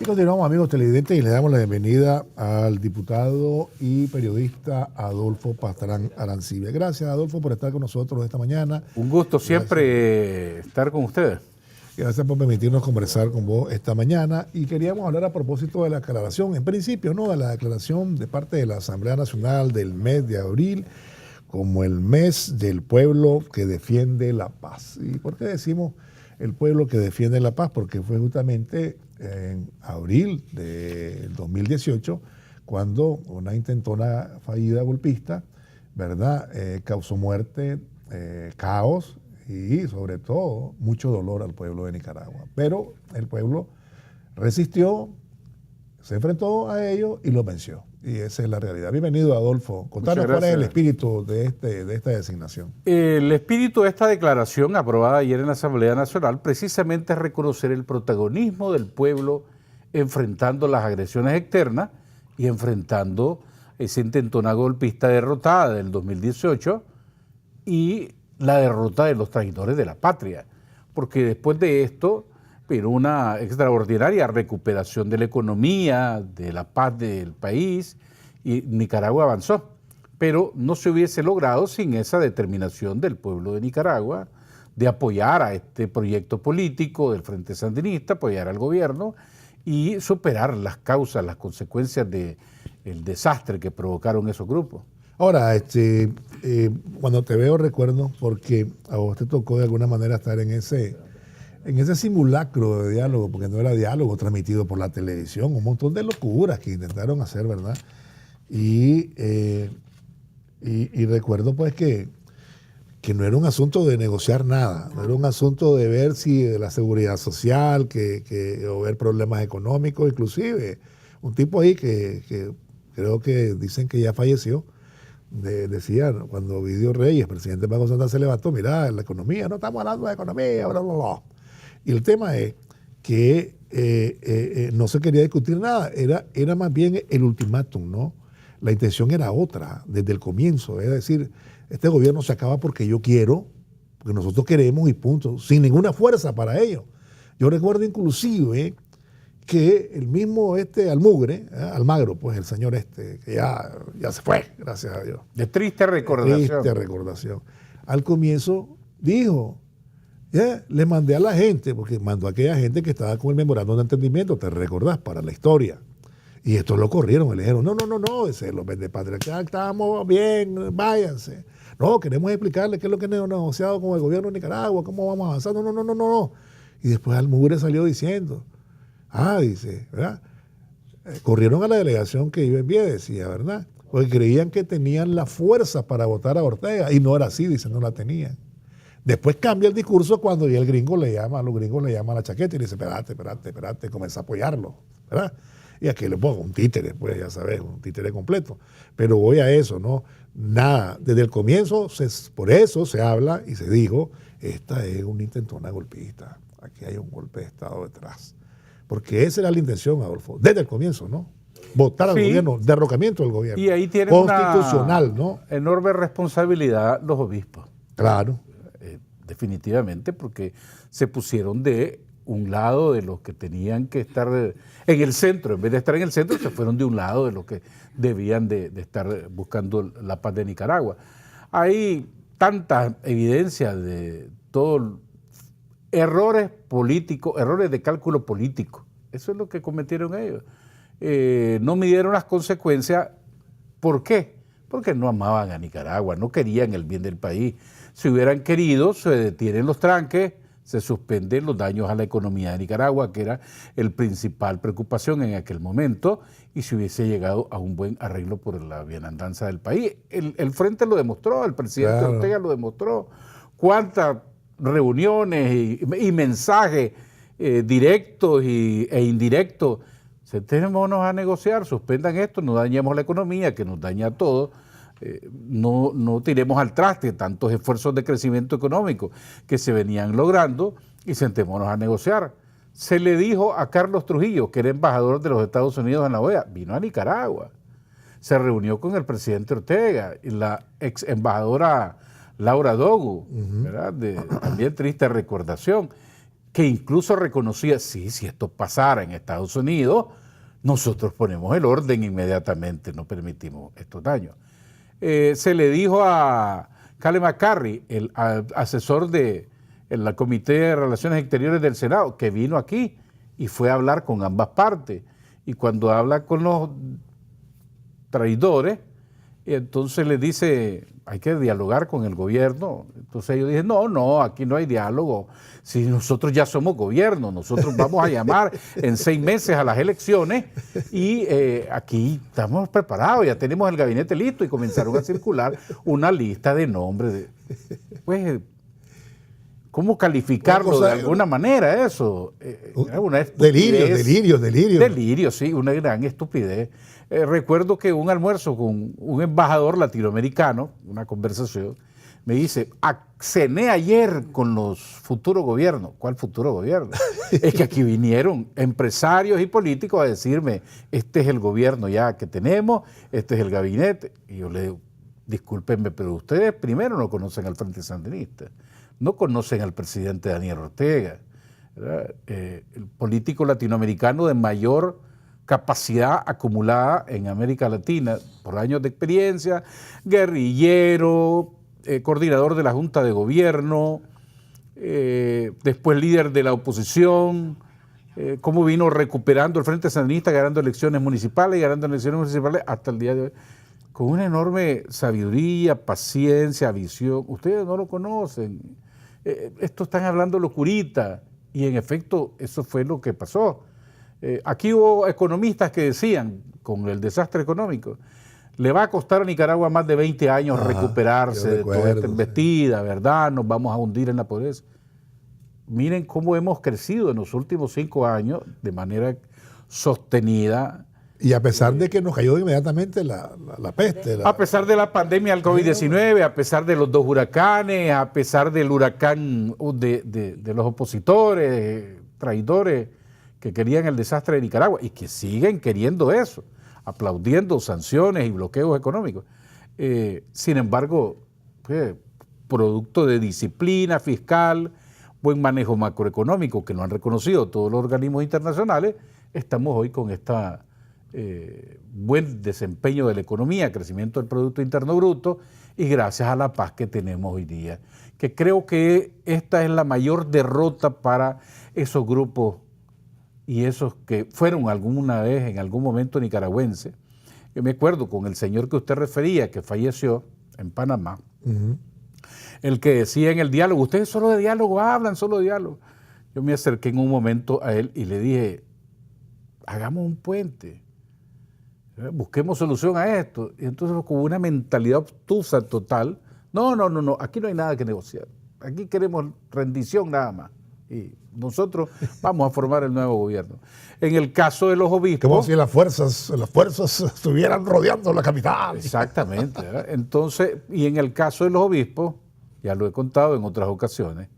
Y continuamos, amigos televidentes, y le damos la bienvenida al diputado y periodista Adolfo Pastrán Arancibia. Gracias, Adolfo, por estar con nosotros esta mañana. Un gusto siempre estar con ustedes. Gracias por permitirnos conversar con vos esta mañana. Y queríamos hablar a propósito de la declaración, en principio, ¿no? De la declaración de parte de la Asamblea Nacional del mes de abril como el mes del pueblo que defiende la paz. ¿Y por qué decimos el pueblo que defiende la paz? Porque fue justamente en abril del 2018 cuando una intentona fallida golpista, ¿verdad? Causó muerte, caos y sobre todo mucho dolor al pueblo de Nicaragua. Pero el pueblo resistió, se enfrentó a ello y lo venció. Y esa es la realidad. Bienvenido, Adolfo. Contanos cuál es el espíritu de esta designación. El espíritu de esta declaración aprobada ayer en la Asamblea Nacional precisamente es reconocer el protagonismo del pueblo enfrentando las agresiones externas y enfrentando esa intentona golpista derrotada del 2018 y la derrota de los traidores de la patria. Porque después de esto pero una extraordinaria recuperación de la economía, de la paz del país, y Nicaragua avanzó. Pero no se hubiese logrado sin esa determinación del pueblo de Nicaragua de apoyar a este proyecto político del Frente Sandinista, apoyar al gobierno y superar las causas, las consecuencias del desastre que provocaron esos grupos. Ahora, cuando te veo recuerdo, porque a vos te tocó de alguna manera estar en ese simulacro de diálogo, porque no era diálogo transmitido por la televisión, un montón de locuras que intentaron hacer, ¿verdad? Y recuerdo pues que no era un asunto de negociar nada, no era un asunto de ver si de la seguridad social, o ver problemas económicos, inclusive un tipo ahí que creo que dicen que ya falleció, decía cuando Ovidio Reyes, presidente de Banco Central, se levantó, mira, la economía, no estamos hablando de economía, bla, bla, bla. Y el tema es que no se quería discutir nada, era más bien el ultimátum, ¿no? La intención era otra, desde el comienzo, es decir, este gobierno se acaba porque yo quiero, porque nosotros queremos y punto, sin ninguna fuerza para ello. Yo recuerdo inclusive que el mismo Almagro, pues el señor que ya se fue, gracias a Dios. De triste recordación. Triste recordación. Al comienzo dijo, le mandé a la gente, porque mandó a aquella gente que estaba con el memorándum de entendimiento, te recordás, para la historia. Y estos lo corrieron, y le dijeron, no, ese los vendepatriarcales, estamos bien, váyanse. No, queremos explicarles qué es lo que hemos negociado con el gobierno de Nicaragua, cómo vamos avanzando, no. Y después Almagro salió diciendo, dice, ¿verdad? Corrieron a la delegación que yo envié, decía, ¿verdad? Porque creían que tenían la fuerza para votar a Ortega, y no era así, dice, no la tenían. Después cambia el discurso cuando ya los gringos le llaman a la chaqueta y le dice, espérate, comienza a apoyarlo, ¿verdad? Y aquí le pongo un títere, pues ya sabes, un títere completo. Pero voy a eso, ¿no? Nada, desde el comienzo, por eso se habla y se dijo, esta es una intentona golpista, aquí hay un golpe de Estado detrás. Porque esa era la intención, Adolfo, desde el comienzo, ¿no? Votar al gobierno, derrocamiento del gobierno. Y ahí tienen constitucional, una ¿no? enorme responsabilidad los obispos. Claro. Definitivamente, porque se pusieron de un lado de los que tenían que estar en el centro. En vez de estar en el centro, se fueron de un lado de los que debían de estar buscando la paz de Nicaragua. Hay tanta evidencia de todos errores políticos, errores de cálculo político. Eso es lo que cometieron ellos. No midieron las consecuencias. ¿Por qué? Porque no amaban a Nicaragua, no querían el bien del país. Si hubieran querido, se detienen los tranques, se suspenden los daños a la economía de Nicaragua, que era el principal preocupación en aquel momento, y se hubiese llegado a un buen arreglo por la bienandanza del país. El Frente lo demostró, el presidente Ortega lo demostró. Cuántas reuniones y mensajes directos e indirectos. Sentémonos a negociar, suspendan esto, no dañemos la economía, que nos daña a todos. No tiremos al traste tantos esfuerzos de crecimiento económico que se venían logrando y sentémonos a negociar. Se le dijo a Carlos Trujillo, que era embajador de los Estados Unidos en la OEA, vino a Nicaragua, se reunió con el presidente Ortega y la ex embajadora Laura Dogu, ¿verdad? También triste recordación. que incluso reconocía, sí, si esto pasara en Estados Unidos, nosotros ponemos el orden inmediatamente, no permitimos estos daños. Se le dijo a Kale McCarthy, el asesor del Comité de Relaciones Exteriores del Senado, que vino aquí y fue a hablar con ambas partes. Y cuando habla con los traidores, entonces le dice, hay que dialogar con el gobierno. Entonces ellos dicen, no, aquí no hay diálogo. Si nosotros ya somos gobierno, nosotros vamos a llamar en 6 meses a las elecciones y aquí estamos preparados, ya tenemos el gabinete listo, y comenzaron a circular una lista de nombres. Pues, ¿cómo calificarlo de alguna manera eso? Una estupidez. Delirio, sí, una gran estupidez. Recuerdo que un almuerzo con un embajador latinoamericano, una conversación, me dice, cené ayer con los futuros gobiernos. ¿Cuál futuro gobierno? Es que aquí vinieron empresarios y políticos a decirme, este es el gobierno ya que tenemos, este es el gabinete. Y yo le digo, discúlpenme, pero ustedes primero no conocen al Frente Sandinista, no conocen al presidente Daniel Ortega, el político latinoamericano de mayor capacidad acumulada en América Latina por años de experiencia, guerrillero, coordinador de la Junta de Gobierno, después líder de la oposición, cómo vino recuperando el Frente Sandinista, ganando elecciones municipales hasta el día de hoy, con una enorme sabiduría, paciencia, visión. Ustedes no lo conocen. Esto están hablando locurita, y en efecto eso fue lo que pasó. Aquí hubo economistas que decían, con el desastre económico, le va a costar a Nicaragua más de 20 años recuperarse de toda esta embestida, ¿verdad? Nos vamos a hundir en la pobreza. Miren cómo hemos crecido en los últimos 5 años de manera sostenida. Y a pesar de que nos cayó inmediatamente la peste. A pesar de la pandemia del COVID-19, a pesar de los 2 huracanes, a pesar del huracán de los opositores, traidores, que querían el desastre de Nicaragua y que siguen queriendo eso, aplaudiendo sanciones y bloqueos económicos. Sin embargo, producto de disciplina fiscal, buen manejo macroeconómico que lo han reconocido todos los organismos internacionales, estamos hoy con buen desempeño de la economía, crecimiento del Producto Interno Bruto, y gracias a la paz que tenemos hoy día, que creo que esta es la mayor derrota para esos grupos y esos que fueron alguna vez, en algún momento, nicaragüenses. Yo me acuerdo con el señor que usted refería, que falleció en Panamá, el que decía en el diálogo, ustedes solo de diálogo hablan, solo de diálogo. Yo me acerqué en un momento a él y le dije, hagamos un puente, busquemos solución a esto. Y entonces, con una mentalidad obtusa total, no, aquí no hay nada que negociar, aquí queremos rendición nada más. Y nosotros vamos a formar el nuevo gobierno. En el caso de los obispos... Como si las fuerzas estuvieran rodeando la capital. Exactamente. Entonces, y en el caso de los obispos, ya lo he contado en otras ocasiones,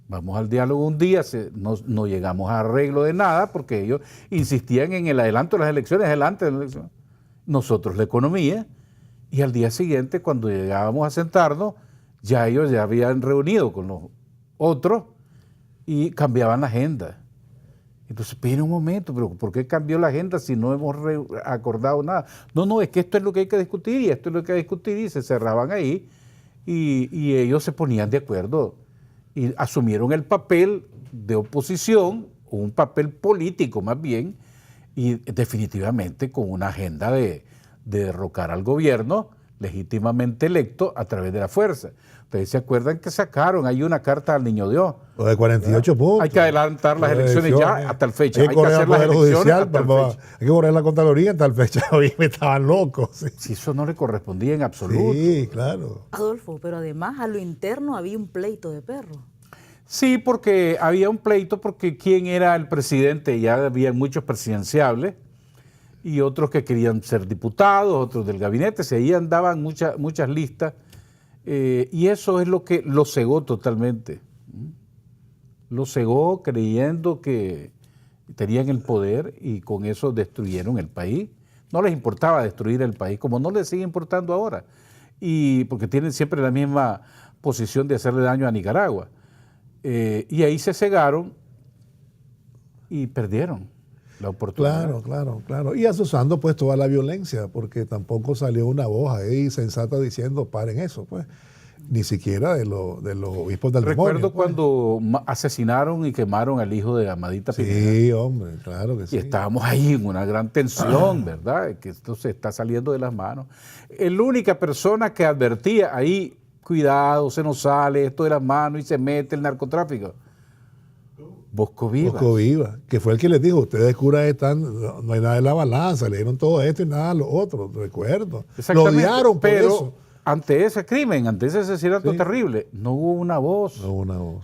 vamos al diálogo un día, no llegamos a arreglo de nada porque ellos insistían en el adelanto de las elecciones, adelante de las elecciones. Nosotros la economía, y al día siguiente, cuando llegábamos a sentarnos, ya ellos ya habían reunido con los otros y cambiaban la agenda. Entonces, espera un momento, pero ¿por qué cambió la agenda si no hemos acordado nada? No, es que esto es lo que hay que discutir y esto es lo que hay que discutir, y se cerraban ahí y ellos se ponían de acuerdo y asumieron el papel de oposición, o un papel político más bien, y definitivamente con una agenda de derrocar al gobierno legítimamente electo a través de la fuerza. Ustedes se acuerdan que sacaron ahí una carta al Niño Dios. Lo de 48 puntos. Hay que adelantar las elecciones ya hasta el fecha. Hay que hacer las elecciones hasta el fecha. Hay que correr la Contraloría hasta el fecha. Oye, me estaban locos. Sí. Si eso no le correspondía en absoluto. Sí, claro. Adolfo, pero además a lo interno había un pleito de perro. Sí, porque había un pleito porque quién era el presidente, ya había muchos presidenciables y otros que querían ser diputados, otros del gabinete, ahí andaban muchas listas, y eso es lo que lo cegó totalmente. Lo cegó creyendo que tenían el poder y con eso destruyeron el país. No les importaba destruir el país, como no les sigue importando ahora, y porque tienen siempre la misma posición de hacerle daño a Nicaragua. Y ahí se cegaron y perdieron la oportunidad. Claro. Y asusando pues toda la violencia, porque tampoco salió una voz ahí sensata diciendo paren eso, pues. Ni siquiera de los obispos del demonio. Recuerdo pues. cuando asesinaron y quemaron al hijo de Amadita Pineda. Sí, hombre, claro que sí. Y estábamos ahí en una gran tensión, ¿verdad? Que esto se está saliendo de las manos. La única persona que advertía ahí, cuidado, se nos sale esto de las manos y se mete el narcotráfico. Bosco Viva, que fue el que les dijo, ustedes curas están, no hay nada de la balanza, le dieron todo esto y nada de lo otro, recuerdo. Lo odiaron por pero eso. Ante ese crimen, ante ese asesinato terrible, no hubo una voz,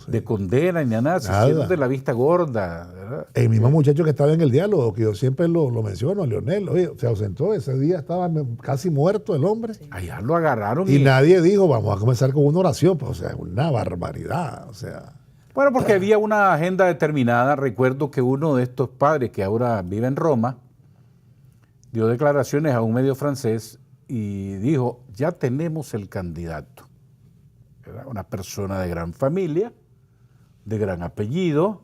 de condena ni nada, se hicieron de la vista gorda, ¿verdad? El mismo muchacho que estaba en el diálogo, que yo siempre lo menciono, Leonel, oye, se ausentó, ese día estaba casi muerto el hombre. Allá lo agarraron. Y nadie dijo, vamos a comenzar con una oración, pues, o sea, una barbaridad, o sea. Bueno, porque había una agenda determinada. Recuerdo que uno de estos padres que ahora vive en Roma dio declaraciones a un medio francés y dijo, ya tenemos el candidato. Era una persona de gran familia, de gran apellido,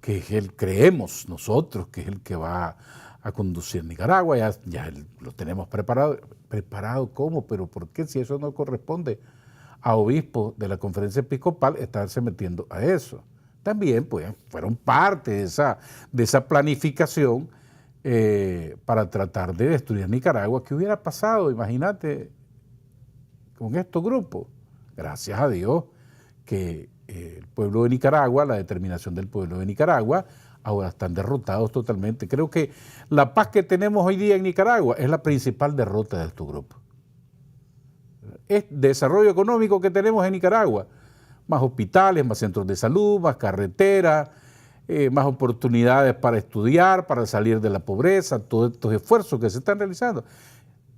que es el, creemos nosotros, que es el que va a conducir Nicaragua. Ya lo tenemos preparado. ¿Preparado cómo? ¿Pero por qué? Si eso no corresponde a obispos de la conferencia episcopal estarse metiendo a eso. También pues, fueron parte de esa planificación para tratar de destruir Nicaragua. ¿Qué hubiera pasado? Imagínate con estos grupos. Gracias a Dios que el pueblo de Nicaragua, la determinación del pueblo de Nicaragua, ahora están derrotados totalmente. Creo que la paz que tenemos hoy día en Nicaragua es la principal derrota de estos grupos. Es desarrollo económico que tenemos en Nicaragua, más hospitales, más centros de salud, más carreteras, más oportunidades para estudiar, para salir de la pobreza, todos estos esfuerzos que se están realizando.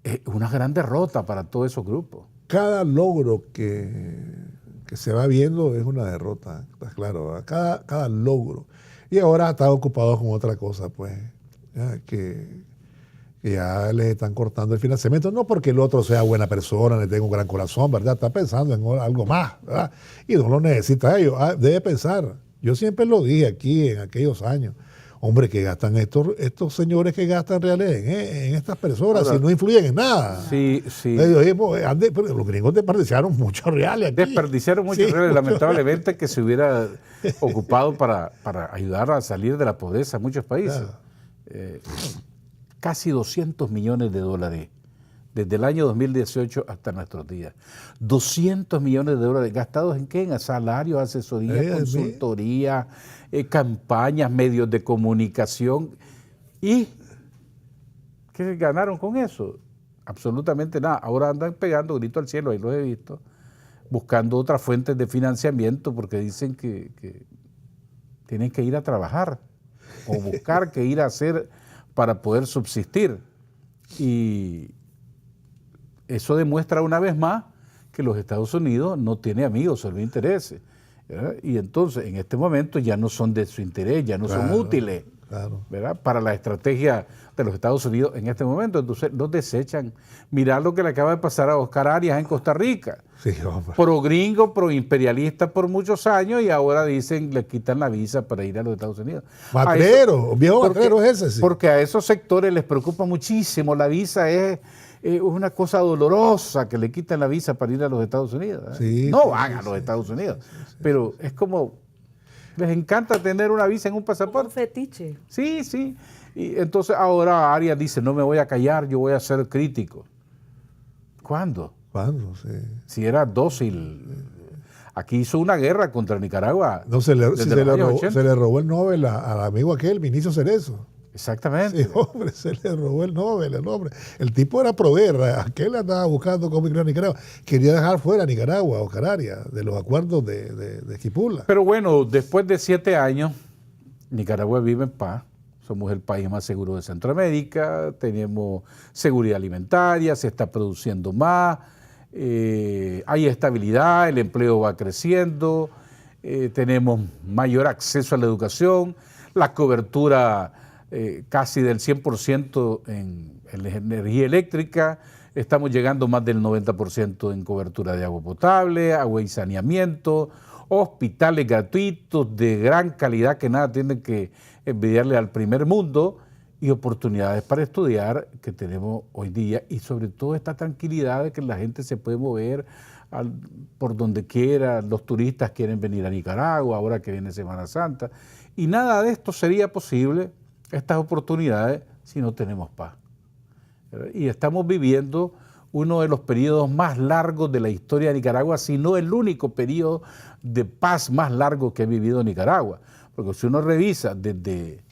Es una gran derrota para todos esos grupos. Cada logro que se va viendo es una derrota, está claro, ¿verdad? Cada logro. Y ahora está ocupado con otra cosa, pues, ya, que ya les están cortando el financiamiento, no porque el otro sea buena persona, le tenga un gran corazón, ¿verdad? Está pensando en algo más, ¿verdad? Y no lo necesita ellos, debe pensar. Yo siempre lo dije aquí en aquellos años, hombre, que gastan estos señores que gastan reales en estas personas, ahora, si no influyen en nada. Sí. Pero los gringos desperdiciaron muchos reales aquí. Desperdiciaron muchos reales, lamentablemente, que se hubiera ocupado para ayudar a salir de la pobreza a muchos países. Casi 200 millones de dólares desde el año 2018 hasta nuestros días. 200 millones de dólares gastados ¿en qué? En salarios, asesoría, consultoría, campañas, medios de comunicación. ¿Y qué ganaron con eso? Absolutamente nada. Ahora andan pegando grito al cielo, ahí lo he visto, buscando otras fuentes de financiamiento porque dicen que tienen que ir a trabajar o buscar que ir a hacer para poder subsistir. Y eso demuestra una vez más que los Estados Unidos no tiene amigos, solo intereses. ¿Verdad? Y entonces, en este momento ya no son de su interés, ya no son útiles ¿verdad? Para la estrategia de los Estados Unidos en este momento. Entonces, los desechan. Mirá lo que le acaba de pasar a Oscar Arias en Costa Rica. Sí, hombre. Pro gringo, pro imperialista por muchos años y ahora dicen, le quitan la visa para ir a los Estados Unidos. Matrero, viejo matrero es ese. Sí. Porque a esos sectores les preocupa muchísimo. La visa es una cosa dolorosa que le quitan la visa para ir a los Estados Unidos. Sí, no van a los Estados Unidos, pero es como, les encanta tener una visa en un pasaporte. Un fetiche. Sí. Y entonces ahora Arias dice, no me voy a callar, yo voy a ser crítico. ¿Cuándo? Sí. Si era dócil. Aquí hizo una guerra contra Nicaragua. No, se le robó el Nobel al amigo aquel, Vinicio Cerezo. Exactamente. Sí, hombre, se le robó el Nobel, el hombre. El tipo era proveer, aquel andaba buscando cómo ir a Nicaragua. Quería dejar fuera a Nicaragua, Oscar Arias, de los acuerdos de Esquipula. Pero bueno, después de 7 años, Nicaragua vive en paz. Somos el país más seguro de Centroamérica, tenemos seguridad alimentaria, se está produciendo más, hay estabilidad, el empleo va creciendo, tenemos mayor acceso a la educación, la cobertura casi del 100% en la energía eléctrica, estamos llegando más del 90% en cobertura de agua potable, agua y saneamiento, hospitales gratuitos de gran calidad que nada tienen que envidiarle al primer mundo y oportunidades para estudiar que tenemos hoy día y sobre todo esta tranquilidad de que la gente se puede mover por donde quiera, los turistas quieren venir a Nicaragua ahora que viene Semana Santa y nada de esto sería posible, estas oportunidades, si no tenemos paz. Y estamos viviendo uno de los periodos más largos de la historia de Nicaragua, si no el único periodo de paz más largo que ha vivido Nicaragua. Porque si uno revisa desde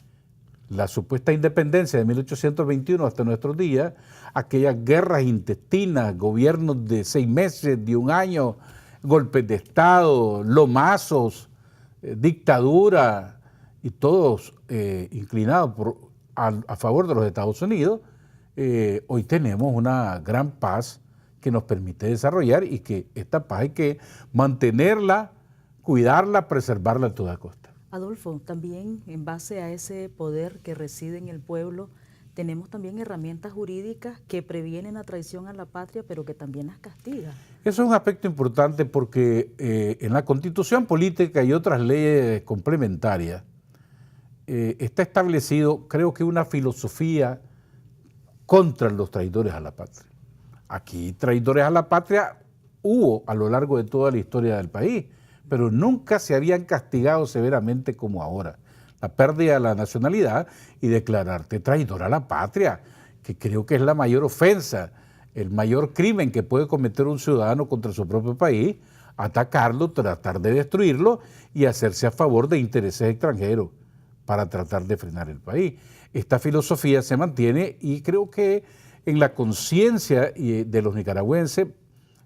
la supuesta independencia de 1821 hasta nuestros días, aquellas guerras intestinas, gobiernos de 6 meses, de 1 año, golpes de Estado, lomazos, dictadura, y todos inclinados a favor de los Estados Unidos, hoy tenemos una gran paz que nos permite desarrollar y que esta paz hay que mantenerla, cuidarla, preservarla a toda costa. Adolfo, también en base a ese poder que reside en el pueblo, tenemos también herramientas jurídicas que previenen la traición a la patria, pero que también las castigan. Eso es un aspecto importante porque en la Constitución Política y otras leyes complementarias está establecido, creo que una filosofía contra los traidores a la patria. Aquí traidores a la patria hubo a lo largo de toda la historia del país, pero nunca se habían castigado severamente como ahora. La pérdida de la nacionalidad y declararte traidor a la patria, que creo que es la mayor ofensa, el mayor crimen que puede cometer un ciudadano contra su propio país, atacarlo, tratar de destruirlo y hacerse a favor de intereses extranjeros para tratar de frenar el país. Esta filosofía se mantiene y creo que en la conciencia de los nicaragüenses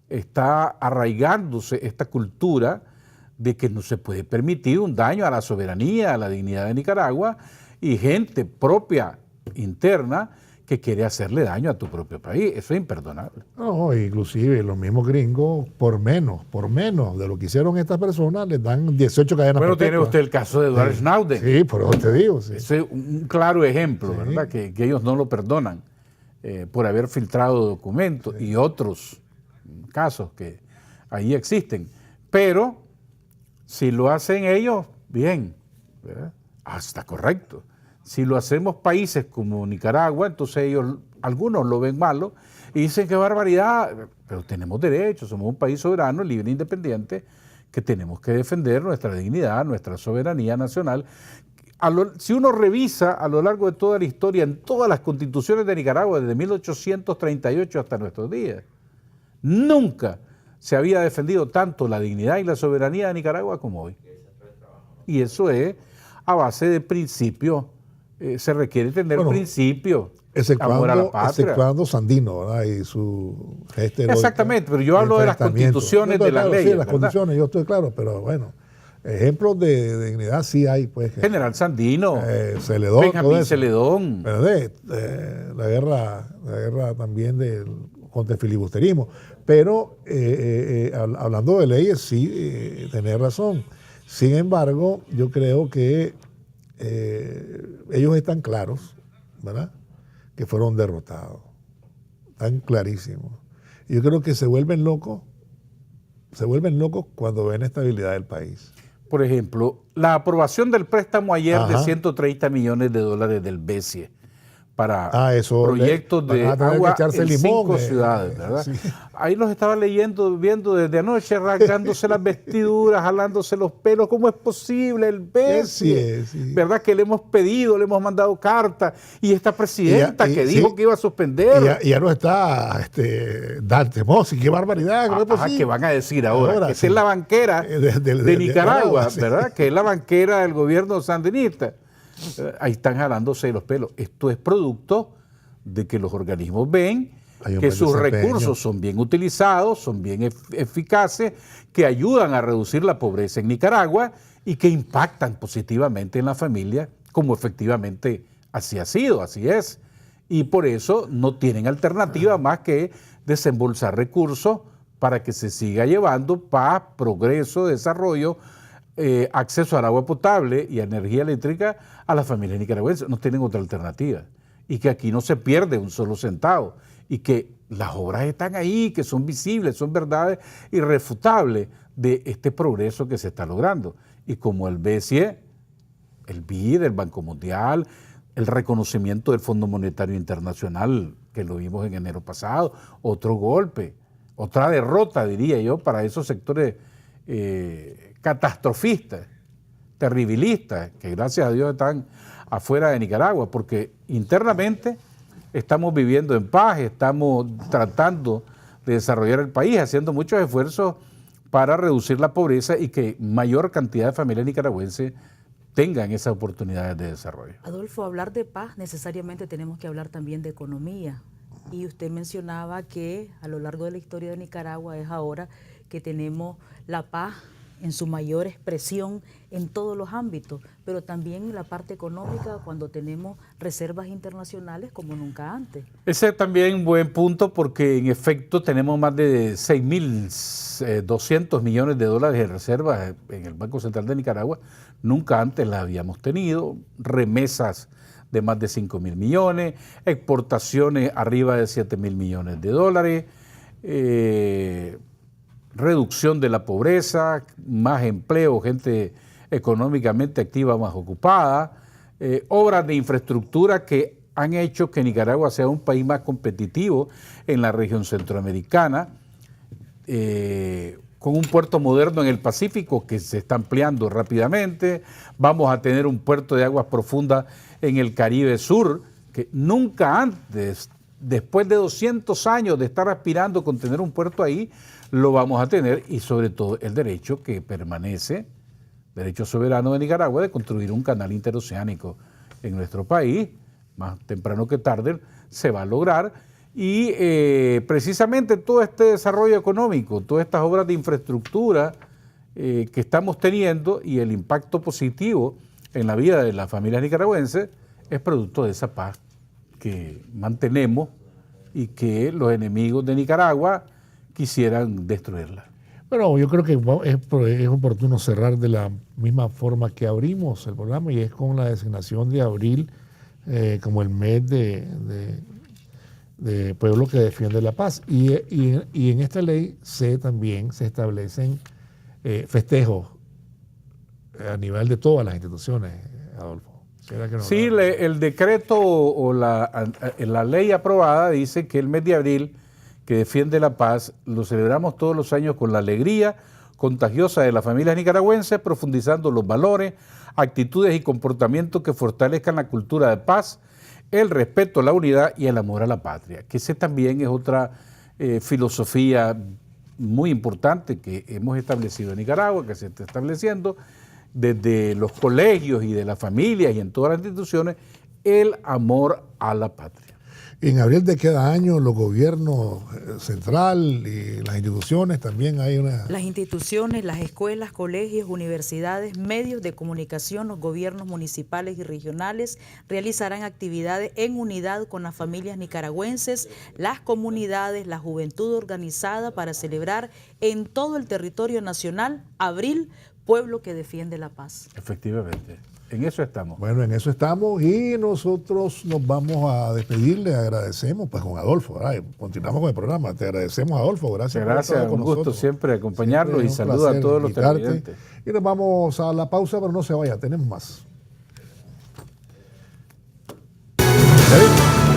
está arraigándose esta cultura de que no se puede permitir un daño a la soberanía, a la dignidad de Nicaragua y gente propia, interna, que quiere hacerle daño a tu propio país. Eso es imperdonable. No, inclusive los mismos gringos, por menos de lo que hicieron estas personas, les dan 18 cadenas Bueno, perpetuas. tiene usted el caso de Edward Snowden. Sí, por eso te digo. Sí. Ese es un claro ejemplo, sí, ¿verdad? Que ellos no lo perdonan por haber filtrado documentos y otros casos que ahí existen. Pero si lo hacen ellos, bien, ¿verdad? Está correcto. Si lo hacemos países como Nicaragua, entonces ellos, algunos lo ven malo y dicen que barbaridad, pero tenemos derechos, somos un país soberano, libre e independiente, que tenemos que defender nuestra dignidad, nuestra soberanía nacional. Si uno revisa a lo largo de toda la historia, en todas las constituciones de Nicaragua, desde 1838 hasta nuestros días, nunca se había defendido tanto la dignidad y la soberanía de Nicaragua como hoy. Y eso es a base de principios. Se requiere tener principios, amor a la patria. Exceptuando Sandino, ¿verdad? Y su gesto heroico. Exactamente, pero yo hablo de las constituciones, de las leyes. Sí, las constituciones, yo estoy claro, pero bueno, ejemplos de dignidad sí hay, pues. General Sandino, Celedón, Benjamín Celedón. La guerra también contra el filibusterismo. Pero hablando de leyes, sí, tenés razón. Sin embargo, yo creo que ellos están claros, ¿verdad?, que fueron derrotados. Están clarísimos. Yo creo que se vuelven locos cuando ven estabilidad del país. Por ejemplo, la aprobación del préstamo ayer de $130 millones del BESIE para proyectos de agua en 5 ciudades, ¿verdad? Sí. Ahí los estaba viendo desde anoche, rasgándose las vestiduras, jalándose los pelos. ¿Cómo es posible el BESIE? Sí. ¿Verdad? Que le hemos pedido, le hemos mandado cartas, y esta presidenta que dijo que iba a suspender. Y ya no está Dante Mossi, qué barbaridad. ¿Cómo es posible? ¿Qué van a decir ahora? Que esa es la banquera de Nicaragua, ¿verdad? Que es la banquera del gobierno sandinista. Ahí están jalándose los pelos. Esto es producto de que los organismos ven que sus recursos son bien utilizados, son bien eficaces, que ayudan a reducir la pobreza en Nicaragua y que impactan positivamente en la familia, como efectivamente así ha sido, así es. Y por eso no tienen alternativa más que desembolsar recursos para que se siga llevando paz, progreso, desarrollo, acceso al agua potable y a energía eléctrica a las familias nicaragüenses. No tienen otra alternativa. Y que aquí no se pierde un solo centavo. y que las obras están ahí, que son visibles, son verdades irrefutables de este progreso que se está logrando. Y como el BCE, el BID, el Banco Mundial, el reconocimiento del Fondo Monetario Internacional, que lo vimos en enero pasado, otro golpe, otra derrota, diría yo, para esos sectores catastrofistas, terribilistas, que gracias a Dios están afuera de Nicaragua, porque internamente estamos viviendo en paz, estamos tratando de desarrollar el país, haciendo muchos esfuerzos para reducir la pobreza y que mayor cantidad de familias nicaragüenses tengan esas oportunidades de desarrollo. Adolfo, hablar de paz necesariamente tenemos que hablar también de economía. Y usted mencionaba que a lo largo de la historia de Nicaragua es ahora que tenemos la paz en su mayor expresión en todos los ámbitos, pero también la parte económica cuando tenemos reservas internacionales como nunca antes. Ese es también un buen punto porque en efecto tenemos más de 6.200 millones de dólares de reservas en el Banco Central de Nicaragua. Nunca antes las habíamos tenido, remesas de más de 5.000 millones, exportaciones arriba de 7.000 millones de dólares, reducción de la pobreza, más empleo, gente económicamente activa más ocupada, obras de infraestructura que han hecho que Nicaragua sea un país más competitivo en la región centroamericana, con un puerto moderno en el Pacífico que se está ampliando rápidamente. Vamos a tener un puerto de aguas profundas en el Caribe Sur, que nunca antes, después de 200 años de estar aspirando con tener un puerto ahí, lo vamos a tener, y sobre todo el derecho que permanece, derecho soberano de Nicaragua, de construir un canal interoceánico en nuestro país, más temprano que tarde se va a lograr, y precisamente todo este desarrollo económico, todas estas obras de infraestructura que estamos teniendo y el impacto positivo en la vida de las familias nicaragüenses es producto de esa paz que mantenemos y que los enemigos de Nicaragua quisieran destruirla. Bueno, yo creo que es oportuno cerrar de la misma forma que abrimos el programa, y es con la designación de abril como el mes de pueblo que defiende la paz. Y en esta ley también se establecen festejos a nivel de todas las instituciones, Adolfo. Sí, el decreto o la ley aprobada dice que el mes de abril que defiende la paz lo celebramos todos los años con la alegría contagiosa de las familias nicaragüenses, profundizando los valores, actitudes y comportamientos que fortalezcan la cultura de paz, el respeto a la unidad y el amor a la patria. Que ese también es otra filosofía muy importante que hemos establecido en Nicaragua, que se está estableciendo desde los colegios y de las familias y en todas las instituciones, el amor a la patria. En abril de cada año los gobiernos central y las instituciones también hay una... Las instituciones, las escuelas, colegios, universidades, medios de comunicación, los gobiernos municipales y regionales realizarán actividades en unidad con las familias nicaragüenses, las comunidades, la juventud organizada para celebrar en todo el territorio nacional Abril, pueblo que defiende la paz. Efectivamente. En eso estamos. Bueno, en eso estamos, y nosotros nos vamos a despedir. Le agradecemos pues con Adolfo, ¿verdad? Continuamos con el programa. Te agradecemos, Adolfo. Gracias. Gracias, un gusto siempre acompañarlos y saludos a todos los televidentes. Y nos vamos a la pausa, pero no se vaya, tenemos más.